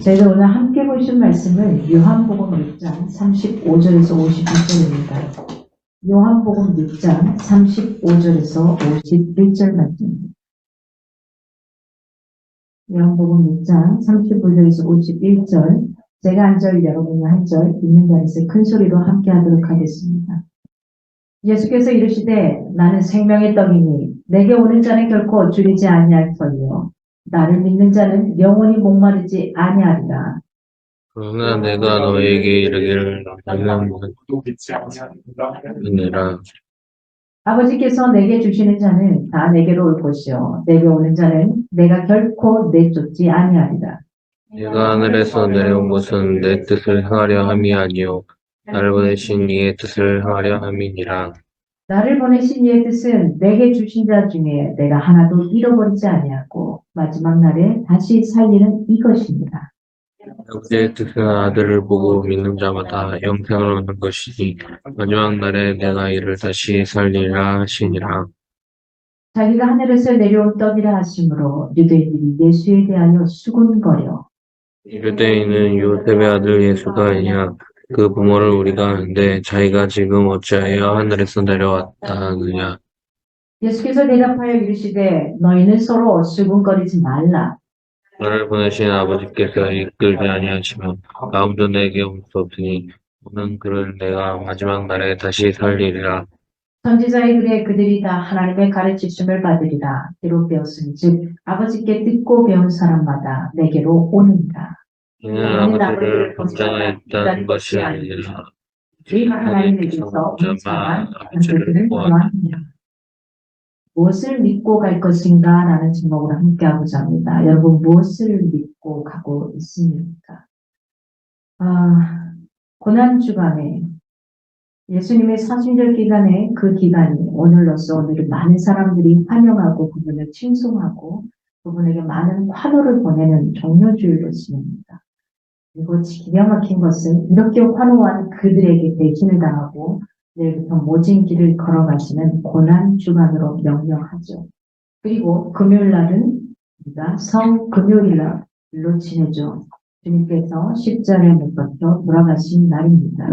저희가 오늘 함께 보실 말씀은 요한복음 6장 35절에서 51절입니다. 요한복음 6장 35절에서 51절 말씀입니다. 요한복음 6장 35절에서 51절, 제가 한 절, 여러분이 한 절, 있는 자리에서 큰 소리로 함께 하도록 하겠습니다. 예수께서 이르시되 나는 생명의 떡이니 내게 오는 자는 결코 줄이지 아니할 터이요 나를 믿는 자는 영원히 목마르지 아니하리라. 그러나 내가 너에게 이르기를 너희는 은혜라. 아버지께서 내게 주시는 자는 다 내게로 올 것이요 내게 오는 자는 내가 결코 내쫓지 아니하리라. 내가 하늘에서 내려온 것은 내 뜻을 행하려 함이 아니요 나를 보내신 이의 뜻을 행하려 함이니라. 나를 보내신 이의 뜻은 내게 주신 자 중에 내가 하나도 잃어버리지 아니하고 마지막 날에 다시 살리는 이것입니다. 아버지의 뜻은 아들을 보고 믿는 자마다 영생을 얻는 것이니 마지막 날에 내가 이를 다시 살리라 하시니라. 자기가 하늘에서 내려온 떡이라 하심으로 유대인들이 예수에 대하여 수군거려 유대인은 요셉의 아들 예수가 아니냐 그 부모를 우리가 아는데 자기가 지금 어찌하여 하늘에서 내려왔다 하느냐. 예수께서 대답하여 이르시되 너희는 서로 수군거리지 말라. 나를 보내신 아버지께서 이끌지 아니하시면 아무도 내게 올 수 없으니 오는 그를 내가 마지막 날에 다시 살리리라. 선지자의 글에 그들이 다 하나님의 가르치심을 받으리라. 기록 되었은즉 아버지께 듣고 배운 사람마다 내게로 오는다. 이는 아버지를 본장하였다는 것이 아니라 우리가 하나님에게서 온 자만 아버지를 원합니다. 무엇을 믿고 갈 것인가 라는 제목으로 함께하고자 합니다. 여러분 무엇을 믿고 가고 있습니까? 고난주간에 예수님의 사순절 기간에 그 기간이 오늘로써 오늘은 많은 사람들이 환영하고 그분을 칭송하고 그분에게 많은 환호를 보내는 종료주일로 지냅니다. 그리고 기가 막힌 것은 이렇게 환호한 그들에게 배신을 당하고 내일부터 모진 길을 걸어가시는 고난주간으로 명명하죠. 그리고 금요일날은 우리가 성금요일날로 지내죠. 주님께서 십자가에 못 박혀 돌아가신 날입니다.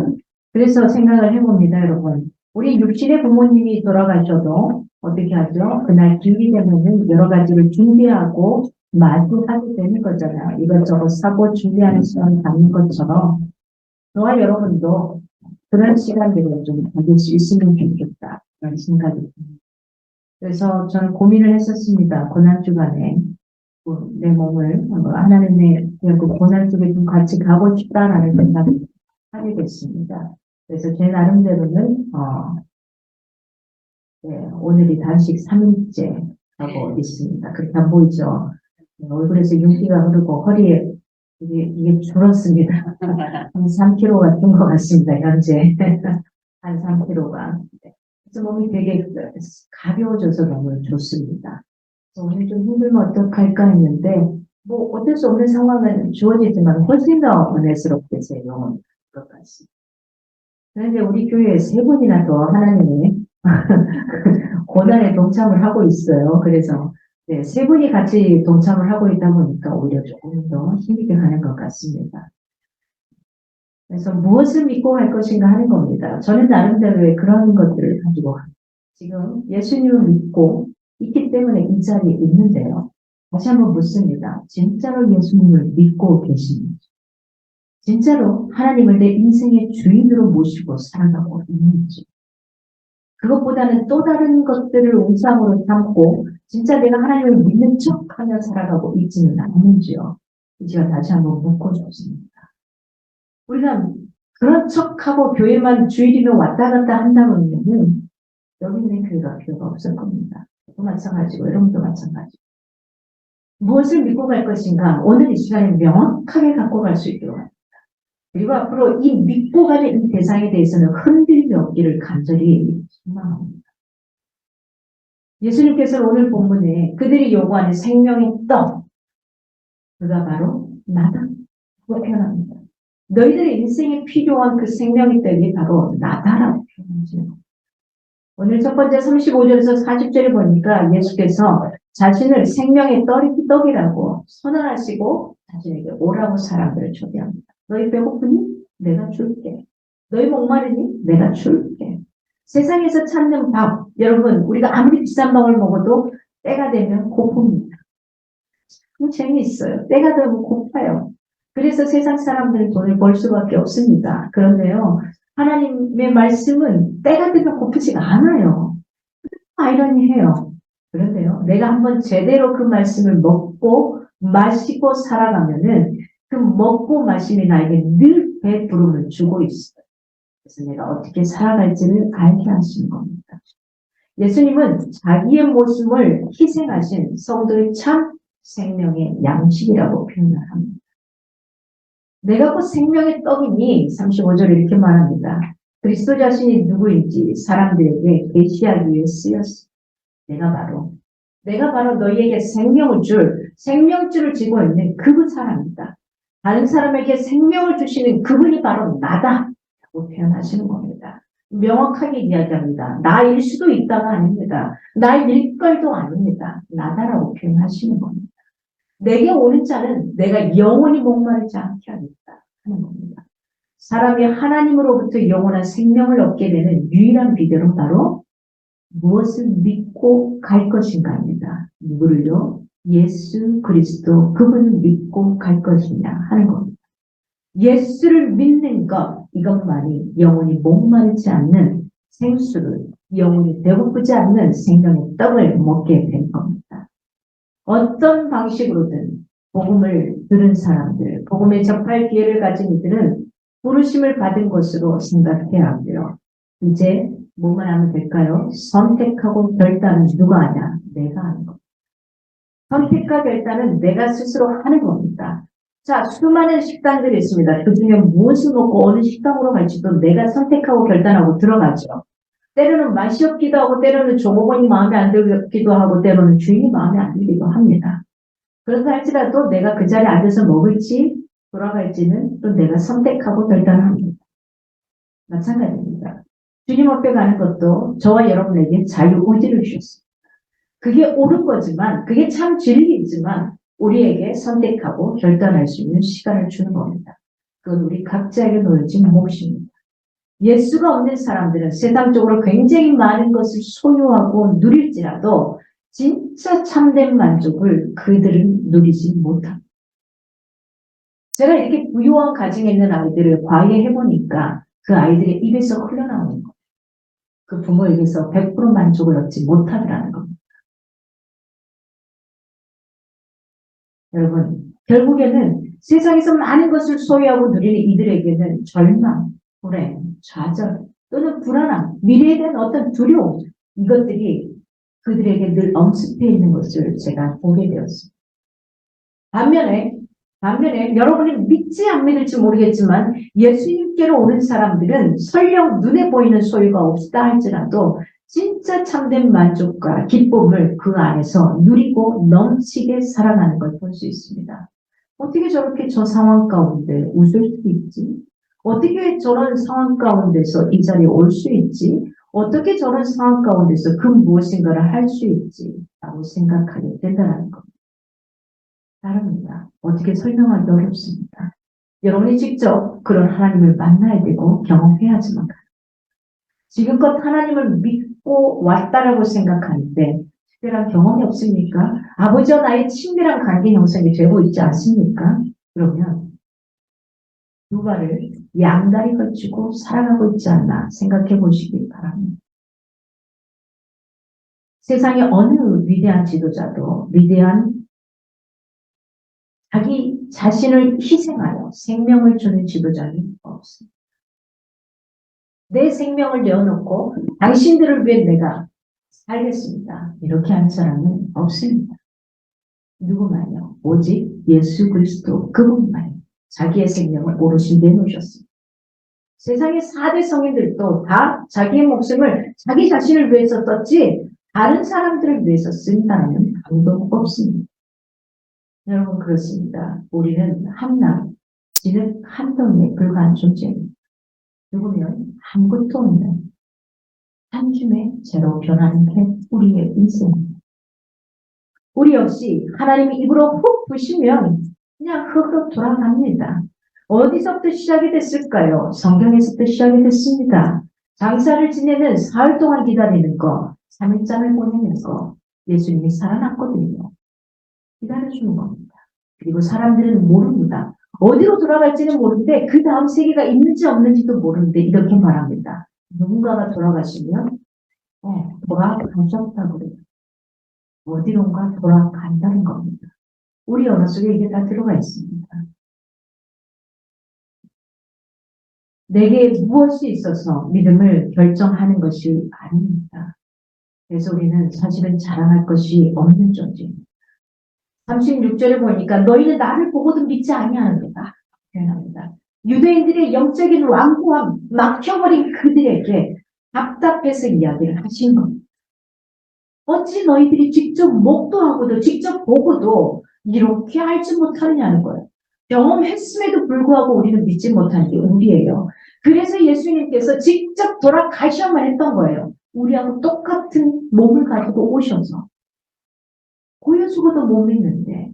그래서 생각을 해봅니다, 여러분. 우리 육신의 부모님이 돌아가셔도 어떻게 하죠? 그날 기회 되면은 여러 가지를 준비하고 마주하게 되는 거잖아요. 이것저것 사고 준비하는 시간을 갖는 것처럼 저와 여러분도 그런 시간들을 좀 가질 수 있으면 좋겠다. 그런 생각이 듭니다. 그래서 저는 고민을 했었습니다. 고난주간에 내 몸을 하나님의 그 고난 속에 좀 같이 가고 싶다라는 생각을 하게 됐습니다. 그래서 제 나름대로는 오늘이 단식 3일째 하고 있습니다. 그렇게 안 보이죠? 얼굴에서 윤기가 흐르고 허리에 이게 줄었습니다. 한 3kg가 준 것 같습니다. 현재 한 3kg가. 그래서 몸이 되게 가벼워져서 너무 좋습니다. 오늘 좀 힘들면 어떡할까 했는데 뭐 어쩔 수 없는 상황은 주어지지만 훨씬 더 은혜스럽게 제 영혼이 것 같습니다. 그런데 우리 교회에 3분이나 더 하나님의 고난에 동참을 하고 있어요. 그래서 3분이 같이 동참을 하고 있다 보니까 오히려 조금 더 힘있게 가는 것 같습니다. 그래서 무엇을 믿고 갈 것인가 하는 겁니다. 저는 나름대로의 그런 것들을 가지고 지금 예수님을 믿고 있기 때문에 이 자리에 있는데요. 다시 한번 묻습니다. 진짜로 예수님을 믿고 계십니까? 진짜로 하나님을 내 인생의 주인으로 모시고 살아가고 있는지. 그것보다는 또 다른 것들을 우상으로 삼고 진짜 내가 하나님을 믿는 척하며 살아가고 있지는 않는지요. 제가 다시 한번 묻고 싶습니다. 우리가 그런 척하고 교회만 주일이면 왔다 갔다 한다면은 여기 있는 교회가 필요가 없을 겁니다. 또 마찬가지고 여러분도 마찬가지고. 무엇을 믿고 갈 것인가 오늘 이 시간에 명확하게 갖고 갈 수 있도록 합니다. 그리고 앞으로 이 믿고 가는 이 대상에 대해서는 흔들림이 없기를 간절히 소망합니다. 예수님께서는 오늘 본문에 그들이 요구하는 생명의 떡, 그가 바로 나다. 라고 표현합니다. 너희들의 인생에 필요한 그 생명의 떡이 바로 나다라고 표현하시는 겁니다. 오늘 첫 번째 35절에서 40절에 보니까 예수께서 자신을 생명의 떡이라고 선언하시고 자신에게 오라고 사람들을 초대합니다. 너희 배고프니? 내가 줄게. 너희 목마르니? 내가 줄게. 세상에서 찾는 밥, 여러분, 우리가 아무리 비싼 밥을 먹어도 때가 되면 고픕니다. 참 재미있어요. 때가 되면 고파요. 그래서 세상 사람들은 돈을 벌 수밖에 없습니다. 그런데요, 하나님의 말씀은 때가 되면 고프지가 않아요. 아이러니해요. 그런데요, 내가 한번 제대로 그 말씀을 먹고 마시고 살아가면은 그 먹고 마심이 나에게 늘 배부름을 주고 있어요. 그래서 내가 어떻게 살아갈지를 알게 하시는 겁니다. 예수님은 자기의 모습을 희생하신 성도의 참 생명의 양식이라고 표현을 합니다. 내가 곧 생명의 떡이니 35절에 이렇게 말합니다. 그리스도 자신이 누구인지 사람들에게 계시하기 위해 쓰였습니다. 내가 바로 너희에게 생명줄을 쥐고 있는 그분 사람이다. 다른 사람에게 생명을 주시는 그분이 바로 나다. 라고 표현하시는 겁니다. 명확하게 이야기합니다. 나일 수도 있다가 아닙니다. 나일 걸도 아닙니다. 나다라고 표현하시는 겁니다. 내게 오는 자는 내가 영원히 목마르지 않게 하겠다 하는 겁니다. 사람이 하나님으로부터 영원한 생명을 얻게 되는 유일한 비결은 바로 무엇을 믿고 갈 것인가입니다. 누구를요? 예수 그리스도 그분을 믿고 갈 것이냐 하는 겁니다. 예수를 믿는 것, 이것만이 영원히 목마르지 않는 생수를, 영원히 배고프지 않는 생명의 떡을 먹게 된 겁니다. 어떤 방식으로든 복음을 들은 사람들, 복음에 접할 기회를 가진 이들은 부르심을 받은 것으로 생각해야 하고요. 이제 뭐만 하면 될까요? 선택하고 결단은 누가 하냐? 내가 하는 겁니다. 선택과 결단은 내가 스스로 하는 겁니다. 자, 수많은 식당들이 있습니다. 그 중에 무엇을 먹고 어느 식당으로 갈지도 내가 선택하고 결단하고 들어가죠. 때로는 맛이 없기도 하고, 때로는 종업원이 마음에 안 들기도 하고, 때로는 주인이 마음에 안 들기도 합니다. 그런다 할지라도 내가 그 자리에 앉아서 먹을지 돌아갈지는 또 내가 선택하고 결단합니다. 마찬가지입니다. 주님 앞에 가는 것도 저와 여러분에게 자유의지를 주셨습니다. 그게 옳은 거지만, 그게 참 진리이지만 우리에게 선택하고 결단할 수 있는 시간을 주는 겁니다. 그건 우리 각자에게 놓여진 몫입니다. 예수가 없는 사람들은 세상적으로 굉장히 많은 것을 소유하고 누릴지라도 진짜 참된 만족을 그들은 누리지 못합니다. 제가 이렇게 부유한 가정에 있는 아이들을 과외해보니까 그 아이들의 입에서 흘러나오는 거예요. 그 부모에게서 100% 만족을 얻지 못하더라는 겁니다. 여러분, 결국에는 세상에서 많은 것을 소유하고 누리는 이들에게는 절망, 불행, 좌절 또는 불안함, 미래에 대한 어떤 두려움, 이것들이 그들에게 늘 엄습해 있는 것을 제가 보게 되었습니다. 반면에 여러분이 믿지 안 믿을지 모르겠지만 예수님께로 오는 사람들은 설령 눈에 보이는 소유가 없다 할지라도 진짜 참된 만족과 기쁨을 그 안에서 누리고 넘치게 살아가는 걸 볼 수 있습니다. 어떻게 저렇게 저 상황 가운데 웃을 수 있지? 어떻게 저런 상황 가운데서 이 자리에 올 수 있지? 어떻게 저런 상황 가운데서 그 무엇인가를 할 수 있지? 라고 생각하게 된다는 겁니다. 다릅니다. 어떻게 설명하기 어렵습니다. 여러분이 직접 그런 하나님을 만나야 되고 경험해야지만 지금껏 하나님을 믿고 왔다라고 생각하는데 특별한 경험이 없습니까? 아버지와 나의 친밀한 관계 형성이 되고 있지 않습니까? 그러면 두 발을 양다리 걸치고 살아가고 있지 않나 생각해 보시기 바랍니다. 세상의 어느 위대한 지도자도 위대한 자기 자신을 희생하여 생명을 주는 지도자는 없습니다. 내 생명을 내어놓고 당신들을 위해 내가 살겠습니다. 이렇게 하는 사람은 없습니다. 누구만요? 오직 예수 그리스도 그분만 자기의 생명을 오롯이 내놓으셨습니다. 세상의 4대 성인들도 다 자기의 목숨을 자기 자신을 위해서 썼지 다른 사람들을 위해서 쓴다는 감동 없습니다. 여러분 그렇습니다. 우리는 한남, 지는 한 덩이에 불과한 존재입니다. 누구면 아무것도 없는 한 줌의 재로 변하는 게 우리의 인생입니다. 우리 역시 하나님이 입으로 훅 부시면 그냥 흙으로 돌아갑니다. 어디서부터 시작이 됐을까요? 성경에서부터 시작이 됐습니다. 장사를 지내는 사흘 동안 기다리는 거, 3일장을 보내는 거, 예수님이 살아났거든요. 기다려주는 겁니다. 그리고 사람들은 모릅니다. 어디로 돌아갈지는 모르는데 그 다음 세계가 있는지 없는지도 모르는데 이렇게 말합니다. 누군가가 돌아가시면 돌아가셨다고 그래요. 어디론가 돌아간다는 겁니다. 우리 언어 속에 이게 다 들어가 있습니다. 내게 무엇이 있어서 믿음을 결정하는 것이 아닙니다. 그래서 우리는 사실은 자랑할 것이 없는 존재입니다. 36절에 보니까 너희는 나를 보고도 믿지 아니하는도다. 표현합니다. 유대인들의 영적인 완고함, 막혀버린 그들에게 답답해서 이야기를 하신 겁니다. 어찌 너희들이 직접 목도하고도 직접 보고도 이렇게 알지 못하느냐는 거예요. 경험했음에도 불구하고 우리는 믿지 못한 게 우리예요. 그래서 예수님께서 직접 돌아가셔야만 했던 거예요. 우리하고 똑같은 몸을 가지고 오셔서. 보여주고도 못 믿는데,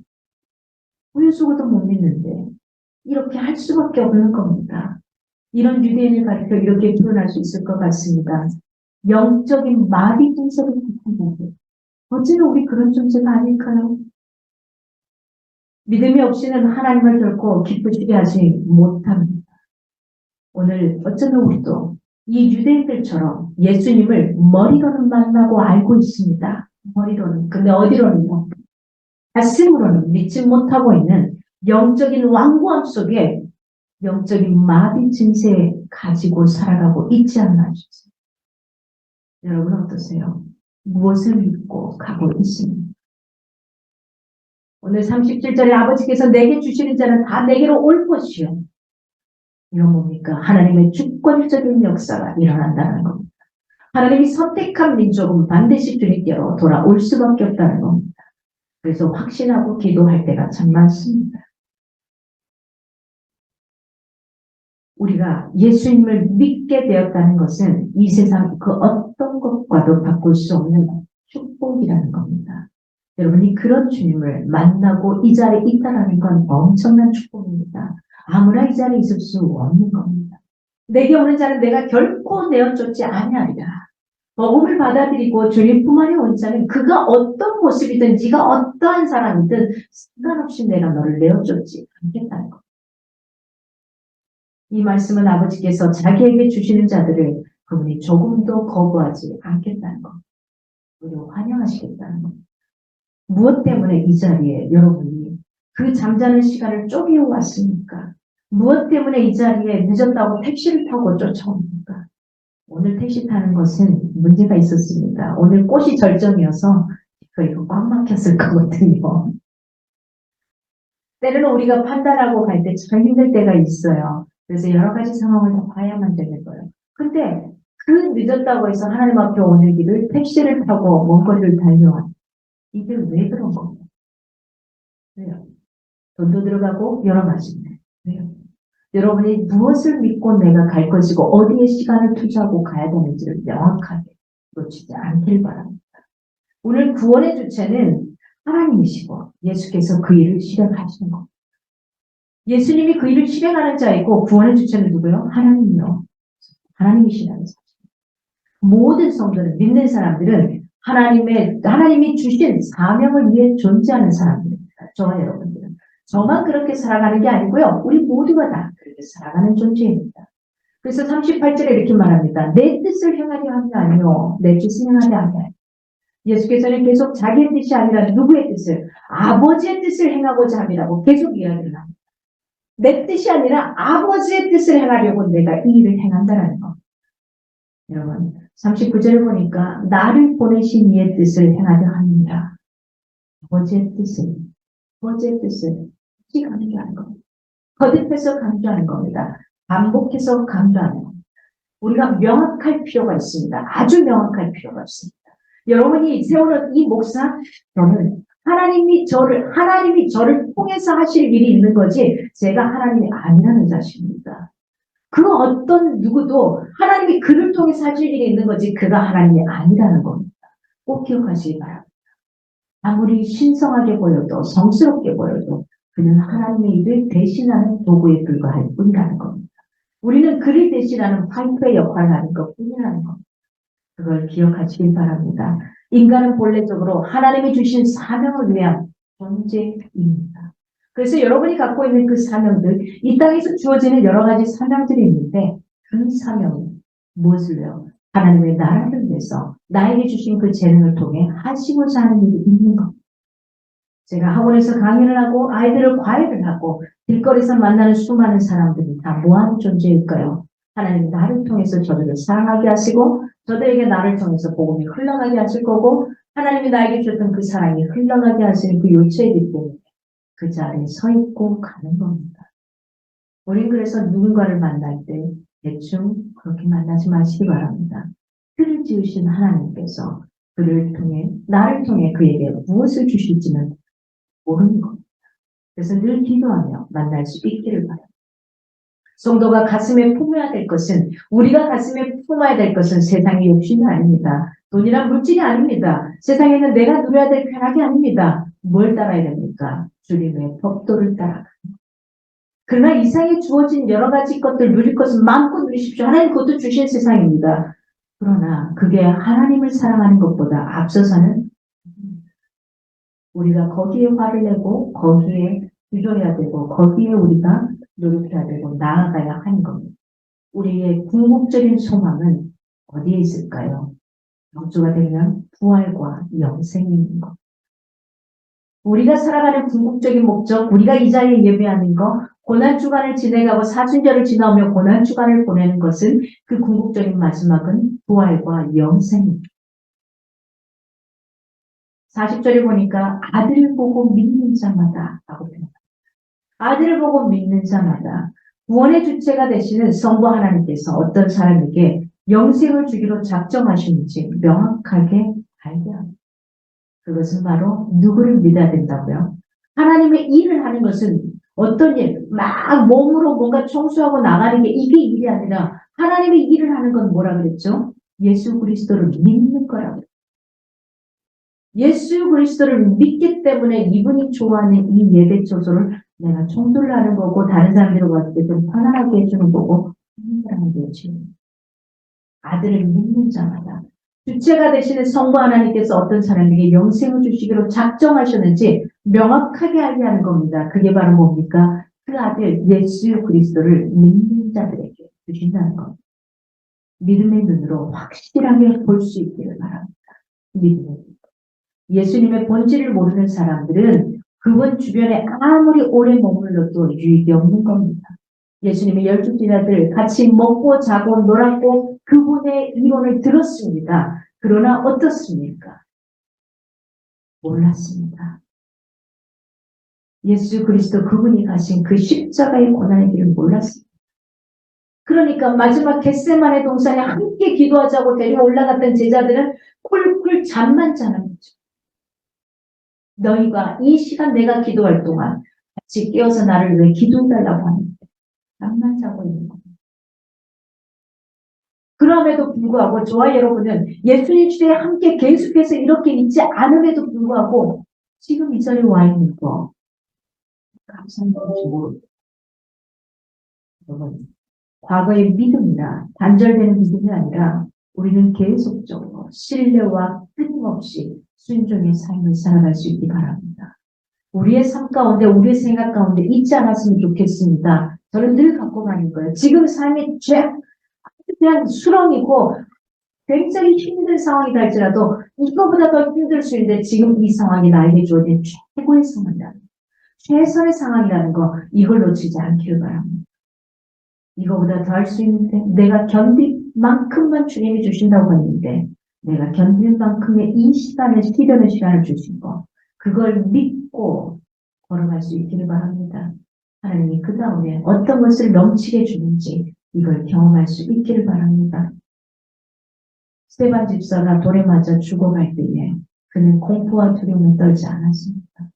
이렇게 할 수밖에 없는 겁니다. 이런 유대인을 가지고 이렇게 표현할 수 있을 것 같습니다. 영적인 마비 분석을 못한 거죠. 어째는 우리 그런 존재가 아닐까요? 믿음이 없이는 하나님을 결코 기쁘시게 하지 못합니다. 오늘 어쩌면 우리도 이 유대인들처럼 예수님을 머리로는 만나고 알고 있습니다. 머리로는. 근데 어디로는요? 가슴으로는 믿지 못하고 있는 영적인 완고함 속에 영적인 마비 증세 가지고 살아가고 있지 않나 싶습니다. 여러분 어떠세요? 무엇을 믿고 가고 있습니까? 오늘 37절에 아버지께서 내게 주시는 자는 다 내게로 올 것이요. 이건 뭡니까? 하나님의 주권적인 역사가 일어난다는 겁니다. 하나님이 선택한 민족은 반드시 주님께로 돌아올 수밖에 없다는 겁니다. 그래서 확신하고 기도할 때가 참 많습니다. 우리가 예수님을 믿게 되었다는 것은 이 세상 그 어떤 것과도 바꿀 수 없는 축복이라는 겁니다. 여러분이 그런 주님을 만나고 이 자리에 있다는 건 엄청난 축복입니다. 아무나 이 자리에 있을 수 없는 겁니다. 내게 오는 자는 내가 결코 내어쫓지 아니하리라. 복음을 받아들이고 주님 품 안에 온 자는 그가 어떤 모습이든 네가 어떠한 사람이든 상관없이 내가 너를 내어쫓지 않겠다는 겁니다. 이 말씀은 아버지께서 자기에게 주시는 자들을 그분이 조금도 거부하지 않겠다는 겁니다. 그리고 환영하시겠다는 겁니다. 무엇 때문에 이 자리에 여러분이 그 잠자는 시간을 쪼개어 왔습니까? 무엇 때문에 이 자리에 늦었다고 택시를 타고 쫓아옵니까? 오늘 택시 타는 것은 문제가 있었습니다. 오늘 꽃이 절정이어서 이거 꽉 막혔을 거거든요. 때로는 우리가 판단하고 갈 때 참 힘들 때가 있어요. 그래서 여러 가지 상황을 다 봐야만 되는 거예요. 근데 그 늦었다고 해서 하나님 앞에 오는 길을 택시를 타고 먼 거리를 달려와. 이게 왜 그런 거예요? 왜요? 돈도 들어가고 여러 가지인데. 왜요? 여러분이 무엇을 믿고 내가 갈 것이고 어디에 시간을 투자하고 가야 되는지를 명확하게 놓치지 않길 바랍니다. 오늘 구원의 주체는 하나님이시고 예수께서 그 일을 실행하시는 겁니다. 예수님이 그 일을 실행하는 자이고 구원의 주체는 누구요? 하나님이요. 하나님이시라는 사실. 모든 성도는 믿는 사람들은 하나님이 주신 사명을 위해 존재하는 사람들입니다. 저와 여러분들은. 저만 그렇게 살아가는 게 아니고요. 우리 모두가 다 그렇게 살아가는 존재입니다. 그래서 38절에 이렇게 말합니다. 내 뜻을 행하려 함이 아니요 내 뜻을 행하려 함이 아니요. 예수께서는 계속 자기의 뜻이 아니라 누구의 뜻을? 아버지의 뜻을 행하고자 함이라고 계속 이야기를 합니다. 내 뜻이 아니라 아버지의 뜻을 행하려고 내가 이 일을 행한다는 거. 여러분 39절을 보니까 나를 보내신 이의 뜻을 행하려 합니다. 아버지의 뜻을 강조하는 겁니다. 거듭해서 강조하는 겁니다. 반복해서 강조하는 겁니다. 우리가 명확할 필요가 있습니다. 아주 명확할 필요가 있습니다. 여러분이 세우는 이 목사, 저는 하나님이 저를 통해서 하실 일이 있는 거지 제가 하나님이 아니라는 자식입니다. 그 어떤 누구도 하나님이 그를 통해서 하실 일이 있는 거지 그가 하나님이 아니라는 겁니다. 꼭 기억하시기 바랍니다. 아무리 신성하게 보여도 성스럽게 보여도 그는 하나님의 일을 대신하는 도구에 불과할 뿐이라는 겁니다. 우리는 그를 대신하는 파이프의 역할을 하는 것뿐이라는 겁니다. 그걸 기억하시길 바랍니다. 인간은 본래적으로 하나님이 주신 사명을 위한 존재입니다. 그래서 여러분이 갖고 있는 그 사명들, 이 땅에서 주어지는 여러 가지 사명들이 있는데 그 사명은 무엇을요? 하나님의 나라를 위해서 나에게 주신 그 재능을 통해 하시고자 하는 일이 있는 겁니다. 제가 학원에서 강의를 하고 아이들을 과외를 하고 길거리에서 만나는 수많은 사람들이 다 뭐하는 존재일까요? 하나님이 나를 통해서 저들을 사랑하게 하시고 저들에게 나를 통해서 복음이 흘러가게 하실 거고 하나님이 나에게 줬던 그 사랑이 흘러가게 하시는 그 요체이기 때문에 그 자리에 서 있고 가는 겁니다. 우린 그래서 누군가를 만날 때 대충 그렇게 만나지 마시기 바랍니다. 틀을 지으신 하나님께서 그를 통해 나를 통해 그에게 무엇을 주실지는 모르는 겁니다. 그래서 늘 기도하며 만날 수 있기를 바랍니다. 성도가 가슴에 품어야 될 것은 우리가 가슴에 품어야 될 것은 세상의 욕심이 아닙니다. 돈이란 물질이 아닙니다. 세상에는 내가 누려야 될 쾌락이 아닙니다. 뭘 따라야 됩니까? 주님의 법도를 따라가. 그러나 이 세상에 주어진 여러 가지 것들 누릴 것은 마음껏 누리십시오. 하나님 그것도 주신 세상입니다. 그러나 그게 하나님을 사랑하는 것보다 앞서서는 우리가 거기에 화를 내고 거기에 기도해야 되고 거기에 우리가 노력해야 되고 나아가야 하는 겁니다. 우리의 궁극적인 소망은 어디에 있을까요? 영주가 되면 부활과 영생이 있는 것. 우리가 살아가는 궁극적인 목적, 우리가 이 자리에 예배하는 것, 고난주간을 지내가고 사순절을 지나오며 고난주간을 보내는 것은 그 궁극적인 마지막은 부활과 영생입니다. 40절에 보니까 아들을 보고 믿는 자마다 라고 표현합니다. 아들을 보고 믿는 자마다 구원의 주체가 되시는 성부 하나님께서 어떤 사람에게 영생을 주기로 작정하시는지 명확하게 알게 합니다. 그것은 바로 누구를 믿어야 된다고요? 하나님의 일을 하는 것은 어떤 일, 막 몸으로 뭔가 청소하고 나가는 게 이게 일이 아니라 하나님의 일을 하는 건 뭐라 그랬죠? 예수 그리스도를 믿는 거라고. 예수 그리스도를 믿기 때문에 이분이 좋아하는 이 예배 초소를 내가 청소를 하는 거고 다른 사람들과 봤을 때 좀 편안하게 해주는 거고 하나님께 해주는 아들을 믿는 자마다 주체가 되시는 성부 하나님께서 어떤 사람에게 영생을 주시기로 작정하셨는지 명확하게 알게 하는 겁니다. 그게 바로 뭡니까? 그 아들 예수 그리스도를 믿는 자들에게 주신다는 겁니다. 믿음의 눈으로 확실하게 볼 수 있기를 바랍니다. 믿음의 눈. 예수님의 본질을 모르는 사람들은 그분 주변에 아무리 오래 머물러도 유익이 없는 겁니다. 예수님의 12제자들 같이 먹고 자고 놀았고 그분의 이론을 들었습니다. 그러나 어떻습니까? 몰랐습니다. 예수 그리스도 그분이 가신 그 십자가의 고난의 길을 몰랐습니다. 그러니까 마지막 겟세마네 동산에 함께 기도하자고 데리고 올라갔던 제자들은 쿨쿨 잠만 자는 거죠. 너희가 이 시간 내가 기도할 동안 같이 깨어서 나를 위해 기도해달라고 하는데 잠만 자고 있는 겁니다. 그럼에도 불구하고 저와 여러분은 예수님 시대에 함께 계속해서 이렇게 있지 않음에도 불구하고 지금 이 자리에 와 있는 거 감사한지 모르겠어요. 여러분, 과거의 믿음이나 단절되는 믿음이 아니라 우리는 계속적으로 신뢰와 끊임없이 순종의 삶을 살아갈 수 있기 바랍니다. 우리의 삶 가운데, 우리의 생각 가운데 잊지 않았으면 좋겠습니다. 저는 늘 갖고 가는 거예요. 지금 삶이 그냥 수렁이고 굉장히 힘든 상황이다 할지라도 이거보다 더 힘들 수 있는데 지금 이 상황이 나에게 주어진 최고의 상황이라는 거. 최선의 상황이라는 거 이걸 놓치지 않기를 바랍니다. 이거보다 더 할 수 있는데 내가 견딜 만큼만 주님이 주신다고 했는데 내가 견딜 만큼의 이 시간을 시련의 시간을 주신 거 그걸 믿고 걸어갈 수 있기를 바랍니다. 하나님이 그 다음에 어떤 것을 넘치게 주는지 이걸 경험할 수 있기를 바랍니다. 스테반 집사가 돌에 맞아 죽어갈 때에 그는 공포와 두려움을 떨지 않았습니다.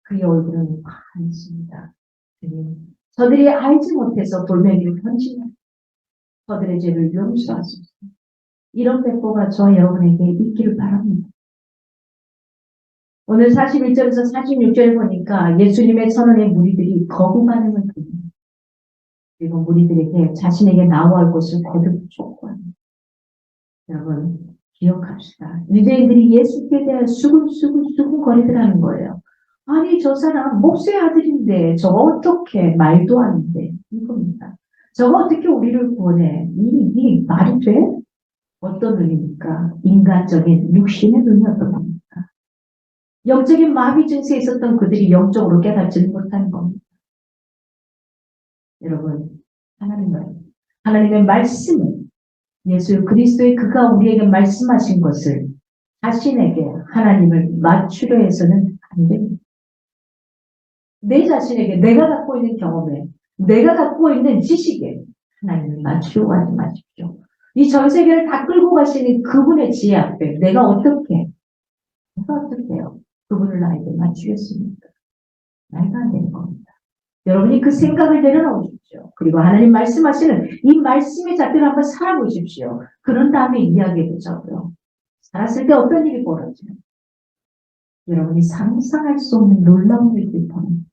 그의 얼굴은 환했습니다. 저들이 알지 못해서 돌멩이를 던지며 저들의 죄를 용서하소서. 이런 배포가 저와 여러분에게 있기를 바랍니다. 오늘 41절에서 46절 보니까 예수님의 선언의 무리들이 거부 반응을 보입니다. 그리고 무리들에게 자신에게 나와할 곳을 거듭 촉구합니다. 여러분 기억합시다. 유대인들이 예수께 대해 수근수근 거리더라는 거예요. 아니 저 사람 목수의 아들인데 저거 어떻게 말도 안 돼. 이겁니다. 저거 어떻게 우리를 구원해. 이 말이 돼? 어떤 눈입니까? 인간적인 육신의 눈이었던 겁니다. 영적인 마비 증세에 있었던 그들이 영적으로 깨닫지 못하는 겁니다. 여러분 하나님의 말씀은 예수 그리스도의 그가 우리에게 말씀하신 것을 자신에게 하나님을 맞추려 해서는 안 됩니다. 내 자신에게 내가 갖고 있는 경험에 내가 갖고 있는 지식에 하나님을 맞추려고 하지 마십시오. 이 전 세계를 다 끌고 가시는 그분의 지혜 앞에 내가 어떻게 해요? 그분을 나에게 맞추겠습니까? 말도 안 되는 겁니다. 여러분이 그 생각을 내려놓으십시오. 그리고 하나님 말씀하시는 이 말씀의 잣대를 한번 살아보십시오. 그런 다음에 이야기해보자고요. 살았을 때 어떤 일이 벌어져요? 여러분이 상상할 수 없는 놀라운 일들이 벌어집니다.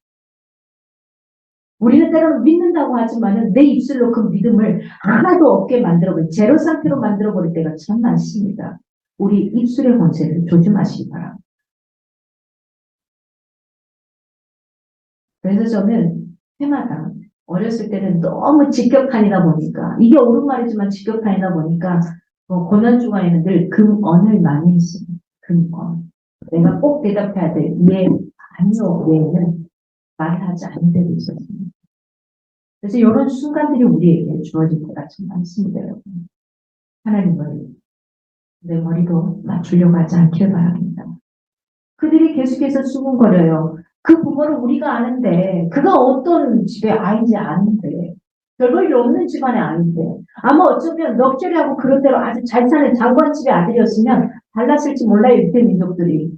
우리는 때로는 믿는다고 하지만 내 입술로 그 믿음을 하나도 없게 만들어버린 제로 상태로 만들어버릴 때가 참 많습니다. 우리 입술의 권세를 조심하시기 바랍니다. 그래서 저는 해마다 어렸을 때는 너무 직격탄이다 보니까 이게 옳은 말이지만 직격탄이다 보니까 고난주간에는 늘 금언을 많이 했습니다. 금언. 내가 꼭 대답해야 돼. 예, 아니요, 외에는 말을 하지 않는 데도 있었습니다. 그래서 이런 순간들이 우리에게 주어질 때가 참 많습니다, 여러분. 하나님을 내 머리로 맞추려고 하지 않길 바랍니다. 그들이 계속해서 수군거려요. 그 부모를 우리가 아는데 그가 어떤 집의 아이인지 아는데 별거 일 없는 집안의 아이인데 아마 어쩌면 넉절이하고 그런 대로 아주 잘 사는 장관집의 아들이었으면 달랐을지 몰라요. 유대 민족들이.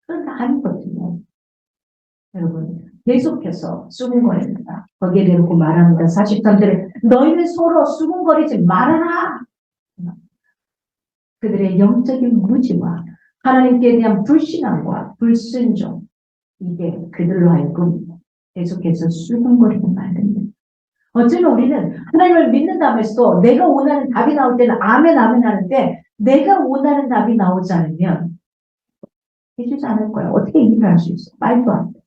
그건 다 아니거든요. 여러분 계속해서 수군거립니다. 거기에 대놓고 말합니다. 43절에 너희는 서로 수군거리지 말아라. 그들의 영적인 무지와 하나님께 대한 불신앙과 불순종 이게 그들로 하여금 계속해서 수군거리게 만듭니다. 어쩌면 우리는 하나님을 믿는다면서도 내가 원하는 답이 나올 때는 아멘 하는데 내가 원하는 답이 나오지 않으면 해주지 않을 거야. 어떻게 일을 할 수 있어? 말도 안 돼.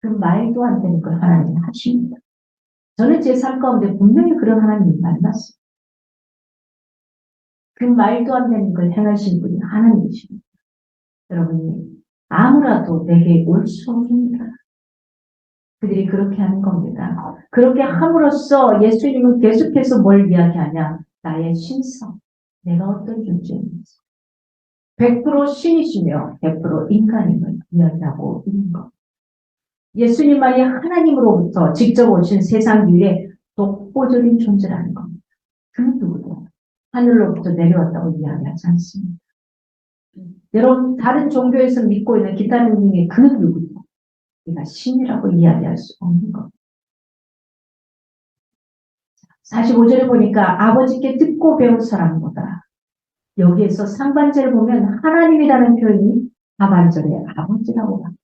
그 말도 안 되는 걸 하나님이 하십니다. 저는 제 삶 가운데 분명히 그런 하나님을 만났어요. 그 말도 안 되는 걸 행하신 분이 하나님이십니다. 여러분이 아무라도 내게 올 수 없습니다. 그들이 그렇게 하는 겁니다. 그렇게 함으로써 예수님은 계속해서 뭘 이야기하냐? 나의 신성, 내가 어떤 존재인지. 100% 신이시며 100% 인간임을 이야기하고 있는 것. 예수님만이 하나님으로부터 직접 오신 세상 유일의 독보적인 존재라는 겁니다. 그 누구도 하늘로부터 내려왔다고 이야기하지 않습니다. 여러분 다른 종교에서 믿고 있는 기타 등등의 그 누구도 우리가 신이라고 이야기할 수 없는 겁니다. 45절에 보니까 아버지께 듣고 배운 사람보다 여기에서 상반절을 보면 하나님이라는 표현이 하반절에 아버지라고 합니다.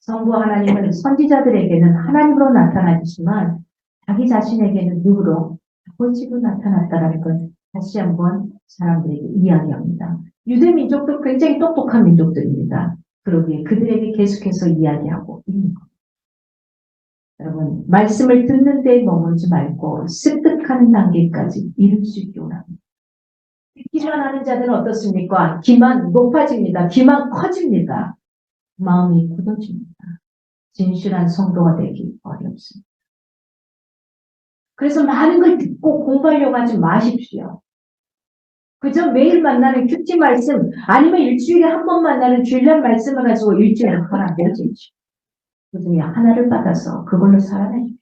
성부 하나님은 선지자들에게는 하나님으로 나타나지만 자기 자신에게는 누구로? 아버지로 나타났다는 걸 다시 한번 사람들에게 이야기합니다. 유대 민족도 굉장히 똑똑한 민족들입니다. 그러기에 그들에게 계속해서 이야기하고 있는 겁니다. 여러분 말씀을 듣는 데 머물지 말고 습득하는 단계까지 이룰 수 있기 원합니다. 듣기만 하는 자들은 어떻습니까? 귀만 높아집니다. 귀만 커집니다. 마음이 굳어집니다. 진실한 성도가 되기 어렵습니다. 그래서 많은 걸 듣고 공부하려고 하지 마십시오. 그저 매일 만나는 큐티 말씀 아니면 일주일에 한 번 만나는 주일날 말씀을 가지고 일주일에 한 번 안 되십시오. 그 중에 하나를 받아서 그걸로 살아내십시오.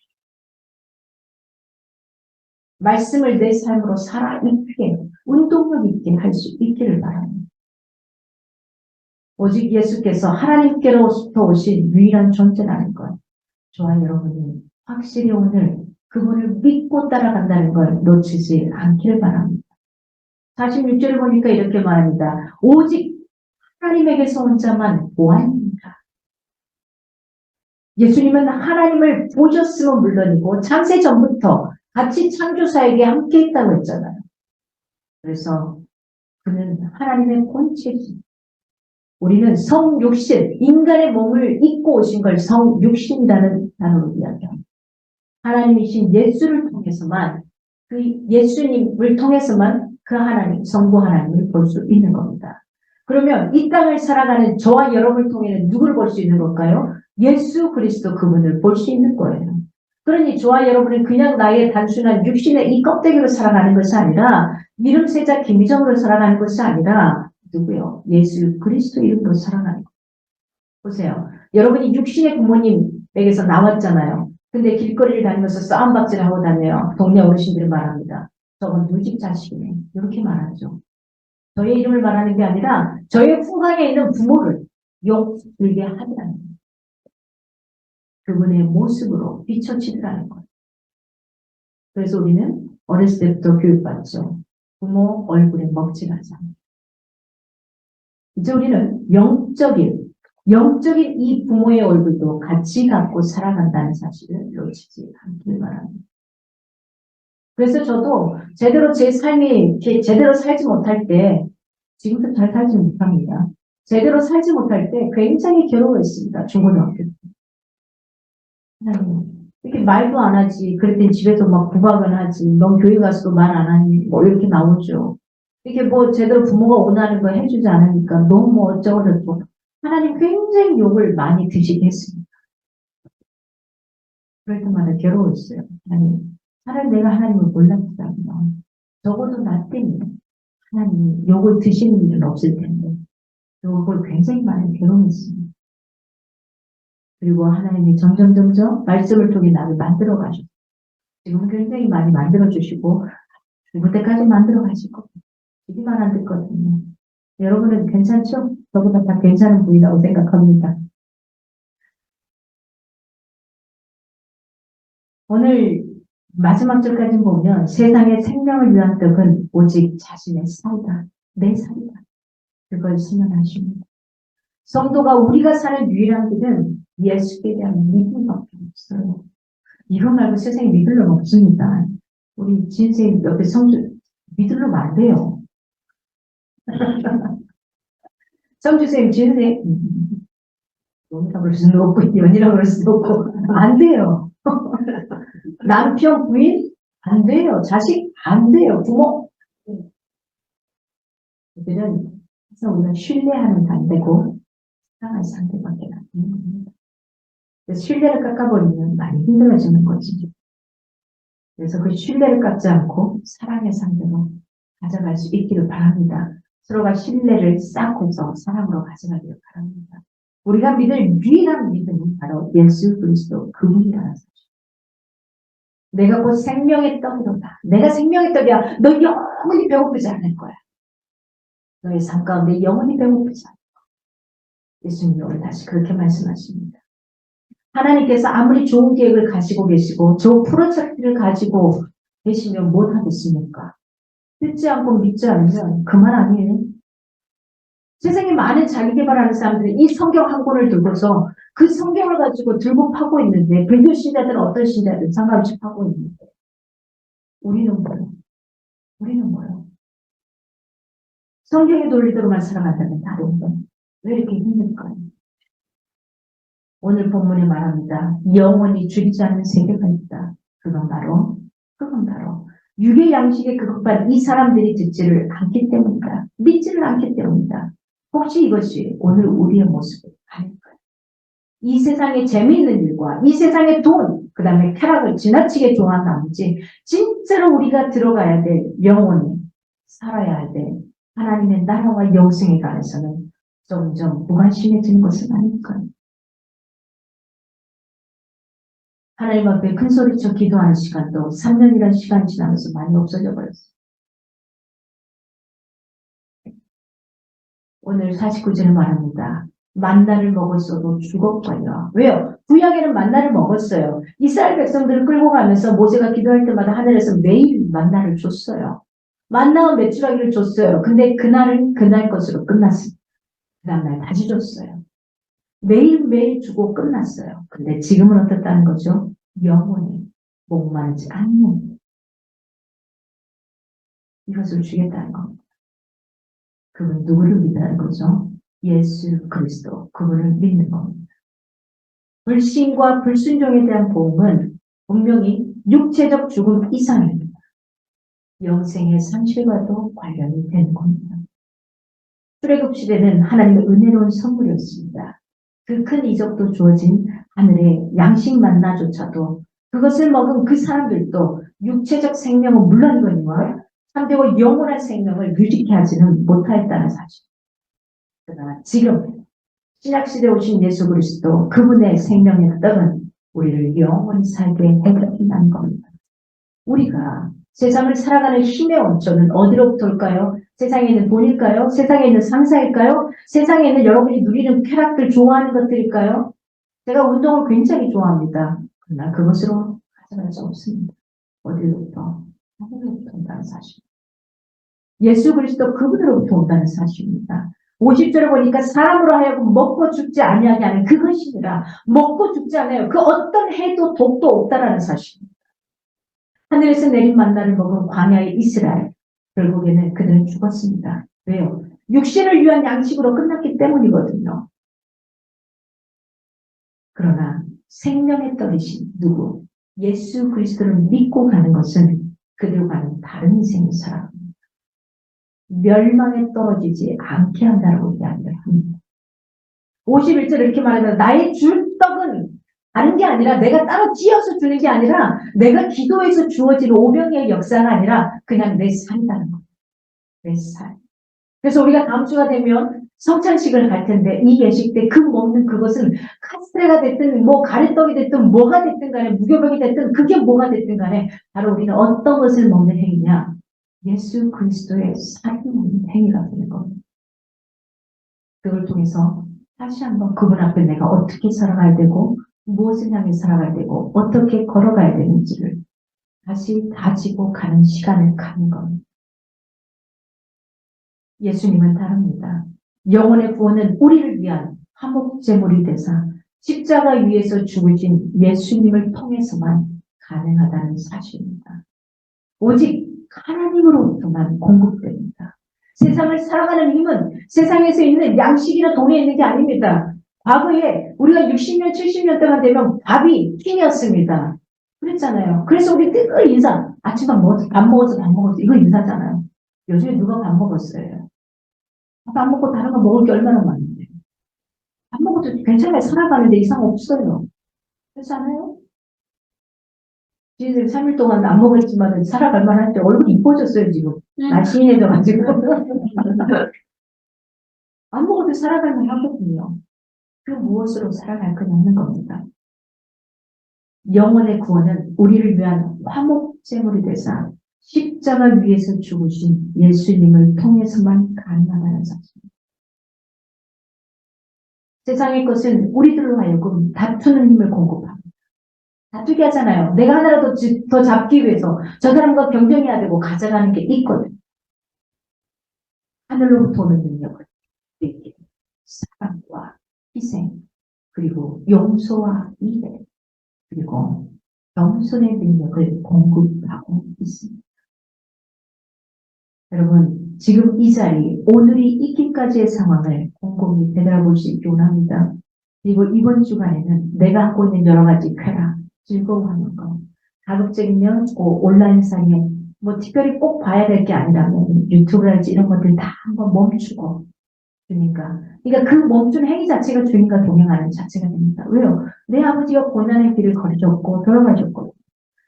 말씀을 내 삶으로 살아있게 운동력 있게 할 수 있기를 바랍니다. 오직 예수께서 하나님께로부터 오신 유일한 존재라는 것. 저와 여러분이 확실히 오늘 그분을 믿고 따라간다는 걸 놓치지 않기를 바랍니다. 46절을 보니까 이렇게 말합니다. 오직 하나님에게서 온 자만 보아입니다. 예수님은 하나님을 보셨으면 물론이고 창세 전부터 같이 창조사에게 함께 했다고 했잖아요. 그래서 그는 하나님의 본체이죠. 우리는 성육신, 인간의 몸을 입고 오신 걸 성육신이라는 단어로 이야기합니다. 하나님이신 예수를 통해서만, 그 예수님을 통해서만 그 하나님, 성부 하나님을 볼 수 있는 겁니다. 그러면 이 땅을 살아가는 저와 여러분을 통해는 누구를 볼 수 있는 걸까요? 예수 그리스도 그분을 볼 수 있는 거예요. 그러니 저와 여러분은 그냥 나의 단순한 육신의 이 껍데기로 살아가는 것이 아니라 이름세자 김희정으로 살아가는 것이 아니라 누구요? 예수 그리스도 이름으로 살아가는 거예요. 보세요. 여러분이 육신의 부모님에게서 나왔잖아요. 근데 길거리를 다니면서 싸움박질을 하고 다녀요. 동네 어르신들이 말합니다. 저건 누집 자식이네. 이렇게 말하죠. 저의 이름을 말하는 게 아니라 저의 후방에 있는 부모를 욕들게 하더라는 거예요. 그분의 모습으로 비춰지더라는 거예요. 그래서 우리는 어렸을 때부터 교육받죠. 부모 얼굴에 먹칠하자. 이제 우리는 영적인 이 부모의 얼굴도 같이 갖고 살아간다는 사실을 놓치지 않길 바랍니다. 그래서 저도 제대로 제 삶이 제대로 살지 못할 때, 지금도 잘 살지 못합니다. 제대로 살지 못할 때 굉장히 괴로워했습니다. 중고등학교 때. 하나님, 이렇게 말도 안 하지. 그랬더니 집에서 막 구박을 하지. 넌 교회 가서도 말 안 하니. 뭐 이렇게 나오죠. 이렇게 뭐 제대로 부모가 원하는 거 해주지 않으니까 너무 뭐 어쩌고저쩌고. 하나님 굉장히 욕을 많이 드시게 했습니다. 그럴 때마다 괴로웠어요. 하나님, 차라리 내가 하나님을 몰랐다면 적어도 나 때문에 하나님이 욕을 드시는 일은 없을 텐데 그걸 굉장히 많이 괴로웠습니다. 그리고 하나님이 점점 말씀을 통해 나를 만들어 가셨어요. 지금은 굉장히 많이 만들어 주시고 죽을 때까지 만들어 가실 겁니다. 얘기만 안 듣거든요. 여러분은 괜찮죠? 저보다 다 괜찮은 분이라고 생각합니다. 오늘 마지막 절까지 보면 세상의 생명을 위한 떡은 오직 자신의 살이다. 내 살이다. 그걸 선언하십니다. 성도가 우리가 사는 유일한 길은 예수에 대한 믿음밖에 없어요. 이거 말고 세상에 믿을 놈 없습니다. 우리 진생 옆에 성주 믿을 놈 안 돼요. 성주쌤 진생 용이라고 그럴 수도 없고 연이라고 그럴 수도 없고 안 돼요. 남편 부인 안 돼요. 자식 안 돼요. 부모 이들은 그래서 우리가 신뢰하는 상대고 사랑할 상대밖에 안 되는 겁니다. 그래서 신뢰를 깎아버리면 많이 힘들어지는 거지. 그래서 그 신뢰를 깎지 않고 사랑의 상대로 가져갈 수 있기를 바랍니다. 서로가 신뢰를 쌓고서 사랑으로 가져가기를 바랍니다. 우리가 믿을 유일한 믿음은 바로 예수 그리스도 그분이라는 사실. 내가 곧 생명의 떡이로다. 내가 생명의 떡이야. 너 영원히 배고프지 않을 거야. 너의 삶 가운데 영원히 배고프지 않을 거야. 예수님이 오늘 다시 그렇게 말씀하십니다. 하나님께서 아무리 좋은 계획을 가지고 계시고 좋은 프로젝트를 가지고 계시면 못하겠습니까? 듣지 않고 믿지 않으면 그만 아니에요. 세상에 많은 자기 개발하는 사람들이 이 성경 한 권을 들고서 그 성경을 가지고 들고 파고 있는데 불교 신자들은 어떤 신자든 상관없이 파고 있는데 우리는 뭐요? 우리는 뭐요? 성경의 논리대로만 살아간다면 다른데 왜 이렇게 힘들까요? 오늘 본문에 말합니다. 영원히 줄이지 않는 세계가 있다. 그건 바로 육의 양식에 그것만 이 사람들이 듣지를 않기 때문이다. 믿지를 않기 때문이다. 혹시 이것이 오늘 우리의 모습이 아닐까요? 이 세상의 재미있는 일과 이 세상의 돈, 그 다음에 쾌락을 지나치게 좋아한 나머지 진짜로 우리가 들어가야 될 영원히 살아야 할 때 하나님의 나라와 영생에 관해서는 점점 무관심해지는 것은 아닐까요? 하나님 앞에 큰 소리쳐 기도하는 시간도 3년이라는 시간이 지나면서 많이 없어져 버렸어요. 오늘 49절에 말합니다. 만나를 먹었어도 죽었거니와. 왜요? 구약에는 만나를 먹었어요. 이스라엘 백성들을 끌고 가면서 모세가 기도할 때마다 하늘에서 매일 만나를 줬어요. 만나와 메추라기를 줬어요. 근데 그날은 그날 것으로 끝났습니다. 그 다음날 다시 줬어요. 매일매일 주고 끝났어요. 근데 지금은 어떻다는 거죠? 영원히 목마르지 않는 이것을 주겠다는 겁니다. 그분 누구를 믿는 거죠? 예수 그리스도. 그분을 믿는 겁니다. 불신과 불순종에 대한 복음은 분명히 육체적 죽음 이상입니다. 영생의 상실과도 관련이 되는 겁니다. 출애굽 시대는 하나님의 은혜로운 선물이었습니다. 그 큰 이적도 주어진 하늘의 양식 만나조차도 그것을 먹은 그 사람들도 육체적 생명은 물론이거니와 참되고 영원한 생명을 유지케 하지는 못하였다는 사실. 그러나 지금 신약시대에 오신 예수 그리스도 그분의 생명의 떡은 우리를 영원히 살게 해준다는 겁니다. 우리가 세상을 살아가는 힘의 원천은 어디로부터 올까요? 세상에 있는 돈일까요? 세상에 있는 상사일까요? 세상에 있는 여러분이 누리는 쾌락들 좋아하는 것들일까요? 제가 운동을 굉장히 좋아합니다. 그러나 그것으로 가져갈 수 없습니다. 어디로부터? 하늘로부터 온다는 사실. 예수 그리스도 그분으로부터 온다는 사실입니다. 50절에 보니까 사람으로 하여금 먹고 죽지 아니하게 하는 그것이니라. 먹고 죽지 않아요. 그 어떤 해도 독도 없다라는 사실입니다. 하늘에서 내린 만나를 먹은 광야의 이스라엘. 결국에는 그들은 죽었습니다. 왜요? 육신을 위한 양식으로 끝났기 때문이거든요. 그러나 생명의 떡이신 누구? 예수 그리스도를 믿고 가는 것은 그들과는 다른 인생을 살아갑니다. 멸망에 떨어지지 않게 한다라고 이야기를 합니다. 51절 이렇게 말하면 나의 줄 떡은 다른 게 아니라 내가 따로 찧어서 주는 게 아니라 내가 기도해서 주어진 오병이의 역사가 아니라 그냥 내 살이라는 거예요. 내 살. 그래서 우리가 다음 주가 되면 성찬식을 갈 텐데 이 예식 때 그 먹는 그것은 카스테라가 됐든 뭐 가래떡이 됐든 뭐가 됐든 간에 무교병이 됐든 그게 뭐가 됐든 간에 바로 우리는 어떤 것을 먹는 행위냐? 예수 그리스도의 살을 먹는 행위가 되는 겁니다. 그걸 통해서 다시 한번 그분 앞에 내가 어떻게 살아가야 되고 무엇을 향해 살아가야 되고 어떻게 걸어가야 되는지를 다시 다지고 가는 시간을 갖는 겁니다. 예수님은 다릅니다. 영혼의 구원은 우리를 위한 화목제물이 되사 십자가 위에서 죽으신 예수님을 통해서만 가능하다는 사실입니다. 오직 하나님으로부터만 공급됩니다. 세상을 살아가는 힘은 세상에서 있는 양식이나 돈에 있는 게 아닙니다. 과거에 우리가 60년, 70년 동안 되면 밥이 킹이었습니다. 그랬잖아요. 그래서 우리 늘 인사, 아침 밥 먹었어, 밥 먹었어, 밥 먹었어. 이거 인사잖아요. 요즘에 누가 밥 먹었어요? 밥 먹고 다른 거 먹을 게 얼마나 많은데. 밥 먹어도 괜찮아요. 살아가는데 이상 없어요. 그렇잖아요? 지금 3일 동안 안 먹었지만 살아갈 만한데 얼굴이 이뻐졌어요, 지금. 날씬해져가지고. 안 먹어도 살아갈 만하거든요. 그 무엇으로 살아갈 거냐 하는 겁니다. 영혼의 구원은 우리를 위한 화목제물이 되사 십자가 위에서 죽으신 예수님을 통해서만 가능하다는 사실입니다. 세상의 것은 우리들로 하여금 다투는 힘을 공급합니다. 다투게 하잖아요. 내가 하나라도 더 잡기 위해서 저 사람과 경쟁해야 되고 가져가는 게 있거든요. 하늘로부터 오는 능력을 우리에게 사랑과 희생 그리고 용서와 이해 그리고 겸손의 능력을 공급하고 있습니다. 여러분 지금 이 자리 오늘이 있기까지의 상황을 곰곰이 되돌아볼 수 있기 원합니다. 그리고 이번 주간에는 내가 하고 있는 여러 가지 쾌락 즐거워하는 거 가급적이면 온라인상에 뭐 특별히 꼭 봐야 될 게 아니라면 유튜브랄지 이런 것들 다 한번 멈추고 그러니까 그 멈춘 행위 자체가 주님과 동행하는 자체가 됩니다. 왜요? 내 아버지가 고난의 길을 걸으셨고 돌아가셨거든요.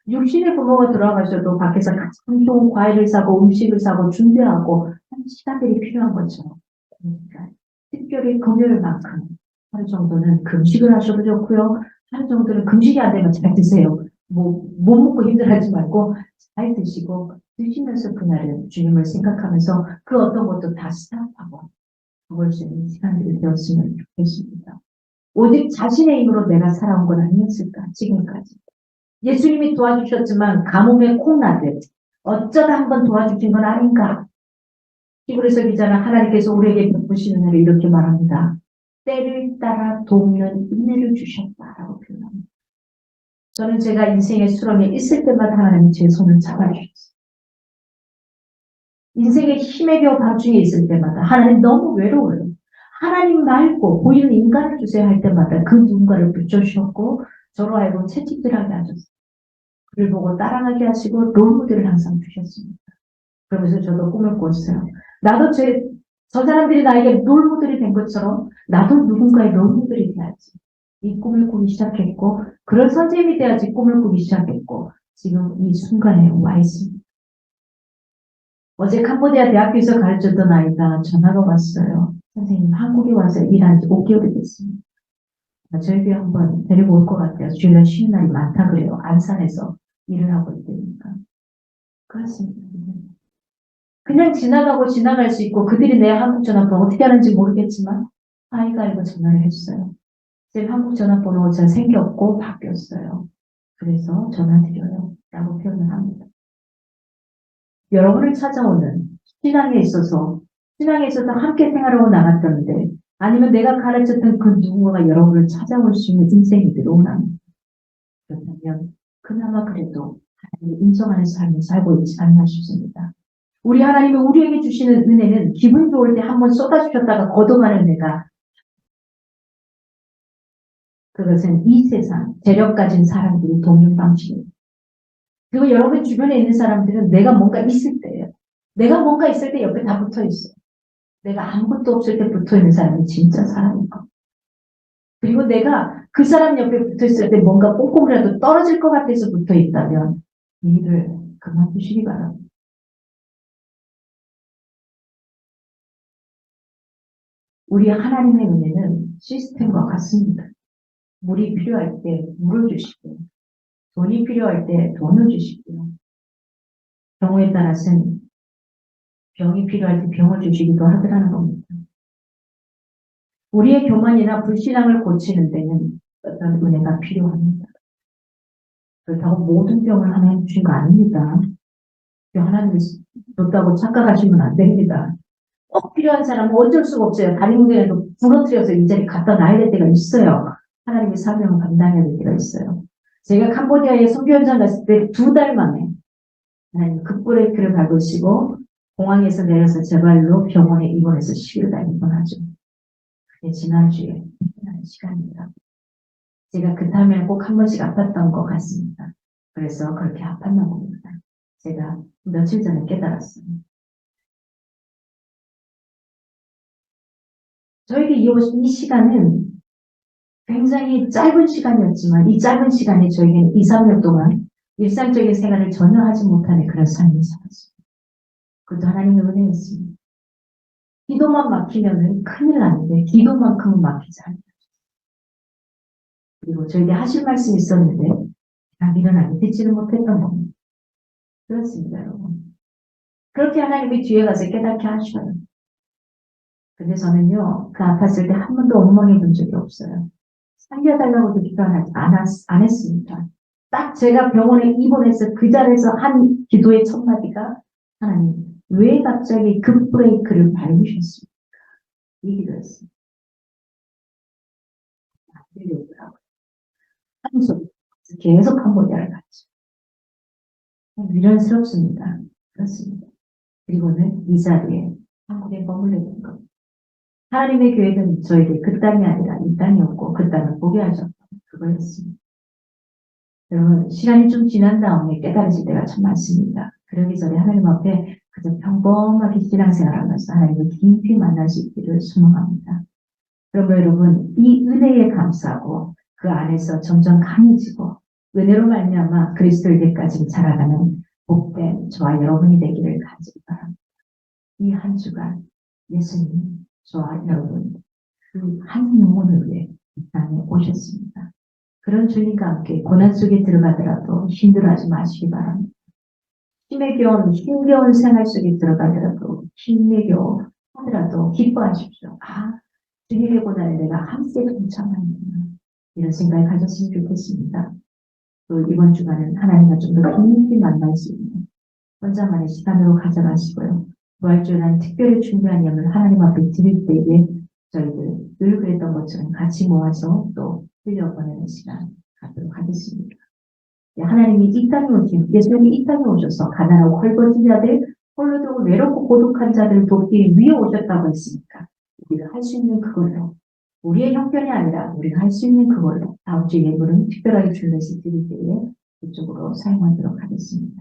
육신의 부모가 돌아가셔도 밖에서 가장 좋은 과일을 사고 음식을 사고 준비하고 하는 시간들이 필요한 거죠. 그러니까 특별히 금요일만큼 하루 정도는 금식을 하셔도 좋고요. 하루 정도는 금식이 안 되면 잘 드세요. 못 먹고 힘들어하지 말고 잘 드시고 드시면서 그날은 주님을 생각하면서 그 어떤 것도 다 스탑하고 먹을 수 있는 시간들이 되었으면 좋겠습니다. 오직 자신의 힘으로 내가 살아온 건 아니었을까 지금까지. 예수님이 도와주셨지만 가뭄에 콩나듯 어쩌다 한번 도와주신 건 아닌가. 히브리서 기자는 하나님께서 우리에게 베푸시는 은혜를 이렇게 말합니다. 때를 따라 돕는 은혜를 주셨다라고 표현합니다. 저는 제가 인생의 수렁에 있을 때마다 하나님이 제 손을 잡아주셨어요. 인생의 힘의 겨 밤중에 있을 때마다 하나님 너무 외로워요. 하나님 말고 보이는 인간을 주세요 할 때마다 그 누군가를 붙여주셨고 저로 하여금 채찍질하게 하셨어요. 그를 보고 따라가게 하시고 롤모델을 항상 주셨습니다. 그러면서 저도 꿈을 꿨어요. 나도 저 사람들이 나에게 롤모델이 된 것처럼 나도 누군가의 롤모델이 돼야지. 이 꿈을 꾸기 시작했고 그런 선생님이 돼야지 꿈을 꾸기 시작했고 지금 이 순간에 와 있습니다. 어제 캄보디아 대학교에서 가르쳤던 아이가 전화가 왔어요. 선생님 한국에 와서 일한 지 5개월이 됐습니다. 저희 교회 한번 데리고 올 것 같아요. 주일날 쉬는 날이 많다 그래요. 안산에서 일을 하고 있으니까. 그렇습니다. 그냥 지나가고 지나갈 수 있고 그들이 내 한국 전화번호 어떻게 하는지 모르겠지만 아이가 알고 전화를 했어요. 제 한국 전화번호 잘 생겼고 바뀌었어요. 그래서 전화드려요. 라고 표현을 합니다. 여러분을 찾아오는 신앙에 있어서 함께 생활하고 나갔던데 아니면 내가 가르쳤던 그 누군가가 여러분을 찾아올 수 있는 인생이 들어오나요? 그렇다면 그나마 그래도 하나님을 인정하는 삶을 살고 있지 않나 싶습니다. 우리 하나님이 우리에게 주시는 은혜는 기분 좋을 때 한번 쏟아주셨다가 거둬가는 은혜가 그것은 이 세상 재력 가진 사람들이 돕는 방식입니다. 그리고 여러분 주변에 있는 사람들은 내가 뭔가 있을 때예요. 내가 뭔가 있을 때 옆에 다 붙어 있어요. 내가 아무것도 없을 때 붙어 있는 사람이 진짜 사람인 거. 그리고 내가 그 사람 옆에 붙어 있을 때 뭔가 꼼꼼이라도 떨어질 것 같아서 붙어 있다면 이 일을 그만두시기 바랍니다. 우리 하나님의 은혜는 시스템과 같습니다. 물이 필요할 때 물을 주시고요. 돈이 필요할 때 돈을 주시고요. 경우에 따라서는 병이 필요할 때 병을 주시기도 하더라는 겁니다. 우리의 교만이나 불신앙을 고치는 데는 어떤 은혜가 필요합니다. 그렇다고 모든 병을 하나님 주신 거 아닙니다. 하나님이 줬다고 착각하시면 안 됩니다. 꼭 필요한 사람은 어쩔 수가 없어요. 다리 무게라도 부러뜨려서 이 자리에 갖다 놔야 될 때가 있어요. 하나님의 사명을 감당해야 될 때가 있어요. 제가 캄보디아에 선교 현장 갔을 때 2달 만에 하나님 급브레이크를 밟으시고 공항에서 내려서 제 발로 병원에 입원해서 10일간 입원하죠. 그게 지난주에 끝나는 시간입니다. 제가 그 다음에 꼭 한 번씩 아팠던 것 같습니다. 그래서 그렇게 아팠나 봅니다. 제가 며칠 전에 깨달았어요. 저에게 이 시간은 굉장히 짧은 시간이었지만 이 짧은 시간이 저에게는 2, 3년 동안 일상적인 생활을 전혀 하지 못하는 그런 삶을 살았습니다. 그것도 하나님의 은혜였습니다. 기도만 막히면은 큰일 나는데 기도만큼은 막히지 않아요. 그리고 저에게 하실 말씀이 있었는데 그냥 미련하게 듣지를 못했던 겁니다. 그렇습니다, 여러분. 그렇게 하나님이 뒤에 가서 깨닫게 하셔요. 근데 저는요, 그 아팠을 때 한 번도 엉망해 본 적이 없어요. 살려달라고도 기도 안 했습니다. 딱 제가 병원에 입원해서 그 자리에서 한 기도의 첫 마디가 하나님, 왜 갑자기 급브레이크를 밟으셨습니까? 이 기도였습니다. 안 들려오더라고요. 한숨 계속 캄보디아를 갔죠. 미련스럽습니다. 그렇습니다. 그리고는 이 자리에 한국에 머물러 있는 겁니다. 하나님의 계획은 저에게 그 땅이 아니라 이 땅이었고 그 땅을 보게 하셨고 그거였습니다. 여러분 시간이 좀 지난 다음에 깨달으실 때가 참 많습니다. 그러기 전에 하나님 앞에 그저 평범하게 신앙생활하면서 하나님을 깊이 만날 수 있기를 소망합니다. 그러면 여러분 이 은혜에 감사하고 그 안에서 점점 강해지고 은혜로 말미암아 그리스도에게까지 자라가는 복된 저와 여러분이 되기를 간절히 바랍니다. 이 한 주간 예수님 저와 여러분 그 한 영혼을 위해 이 땅에 오셨습니다. 그런 주님과 함께 고난 속에 들어가더라도 힘들어하지 마시기 바랍니다. 힘겨운 생활 속에 들어가더라도 힘내겨 하더라도 기뻐하십시오. 아, 주님의 고난에 내가 함께 동참하는구나. 이런 생각을 가졌으면 좋겠습니다. 또 이번 주간은 하나님과 좀 더 깊이 만날 수 있는 혼자만의 시간으로 가져가시고요. 부활주일날 특별히 준비한 예물 하나님 앞에 드릴 때에 저희들 늘 그랬던 것처럼 같이 모아서 또 흘려보내는 시간 갖도록 하겠습니다. 하나님이 이 땅에 오신, 예수님이 이 땅에 오셔서 가난하고 헐벗은 자들, 홀로 두고 외롭고 고독한 자들을 돕기 위해 오셨다고 했으니까 우리가 할 수 있는 그걸로, 우리의 형편이 아니라 우리가 할 수 있는 그걸로 다음 주 예물은 특별하게 준비해서 드릴 때에 그쪽으로 사용하도록 하겠습니다.